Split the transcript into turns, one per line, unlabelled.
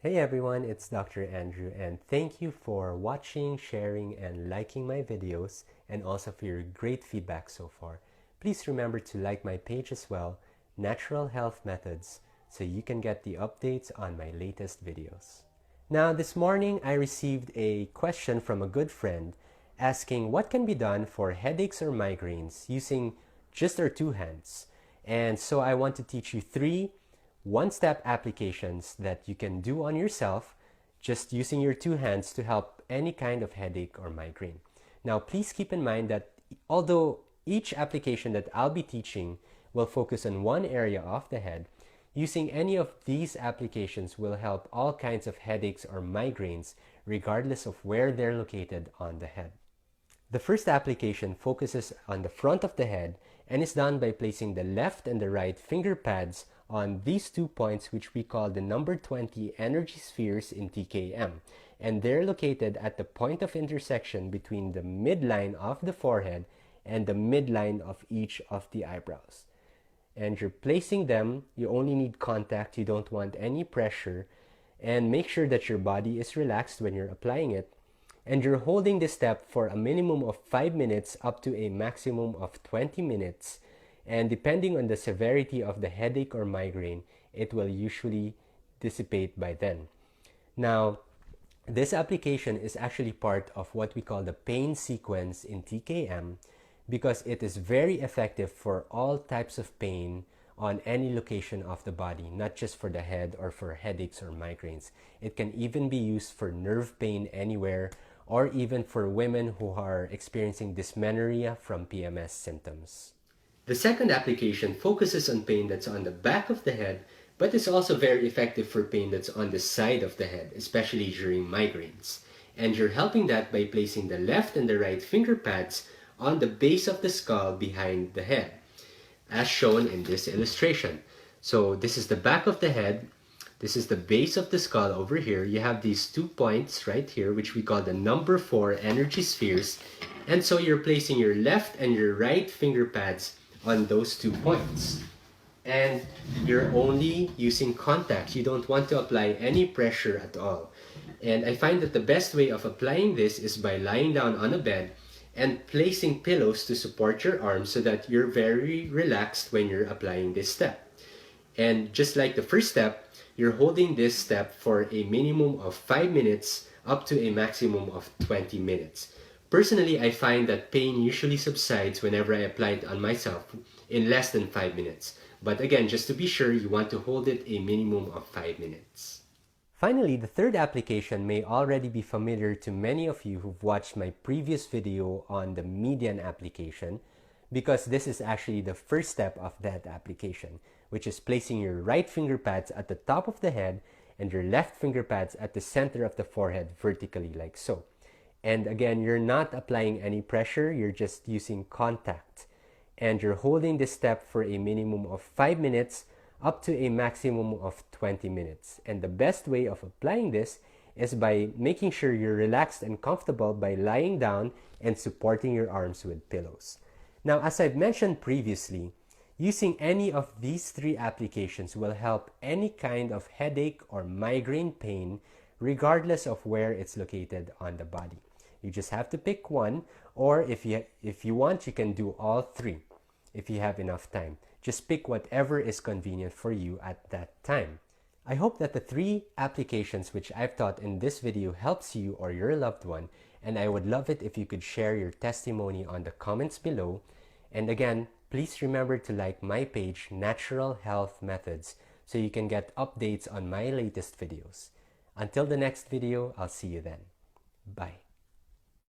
Hey everyone, it's Dr. Andrew, and thank you for watching, sharing, and liking my videos, and also for your great feedback so far. Please remember to like my page as well, Natural Health Methods, so you can get the updates on my latest videos. Now, this morning I received a question from a good friend asking what can be done for headaches or migraines using just our two hands. And so I want to teach you three one-step applications that you can do on yourself just using your two hands to help any kind of headache or migraine. Now, please keep in mind that although each application that I'll be teaching will focus on one area of the head, using any of these applications will help all kinds of headaches or migraines regardless of where they're located on the head. The first application focuses on the front of the head and is done by placing the left and the right finger pads on these 2 points, which we call the number 20 energy spheres in TKM. And they're located at the point of intersection between the midline of the forehead and the midline of each of the eyebrows. And you're placing them, you only need contact, you don't want any pressure, and make sure that your body is relaxed when you're applying it. And you're holding this step for a minimum of 5 minutes up to a maximum of 20 minutes. And depending on the severity of the headache or migraine, it will usually dissipate by then. Now, this application is actually part of what we call the pain sequence in TKM because it is very effective for all types of pain on any location of the body, not just for the head or for headaches or migraines. It can even be used for nerve pain anywhere, or even for women who are experiencing dysmenorrhea from PMS symptoms. The second application focuses on pain that's on the back of the head, but is also very effective for pain that's on the side of the head, especially during migraines. And you're helping that by placing the left and the right finger pads on the base of the skull behind the head, as shown in this illustration. So this is the back of the head. This is the base of the skull over here. You have these 2 points right here, which we call the number 4 energy spheres. And so you're placing your left and your right finger pads on those 2 points. And you're only using contact. You don't want to apply any pressure at all. And I find that the best way of applying this is by lying down on a bed and placing pillows to support your arms so that you're very relaxed when you're applying this step. And just like the first step, you're holding this step for a minimum of 5 minutes up to a maximum of 20 minutes. Personally, I find that pain usually subsides whenever I apply it on myself in less than 5 minutes. But again, just to be sure, you want to hold it a minimum of 5 minutes. Finally, the third application may already be familiar to many of you who've watched my previous video on the median application, because this is actually the first step of that application, which is placing your right finger pads at the top of the head and your left finger pads at the center of the forehead vertically like so. And again, you're not applying any pressure, you're just using contact. And you're holding this step for a minimum of 5 minutes up to a maximum of 20 minutes. And the best way of applying this is by making sure you're relaxed and comfortable by lying down and supporting your arms with pillows. Now, as I've mentioned previously, using any of these three applications will help any kind of headache or migraine pain regardless of where it's located on the body. You just have to pick one, or if you want, you can do all three if you have enough time. Just pick whatever is convenient for you at that time. I hope that the three applications which I've taught in this video helps you or your loved one, and I would love it if you could share your testimony on the comments below. And again, please remember to like my page, Natural Health Methods, so you can get updates on my latest videos. Until the next video, I'll see you then. Bye.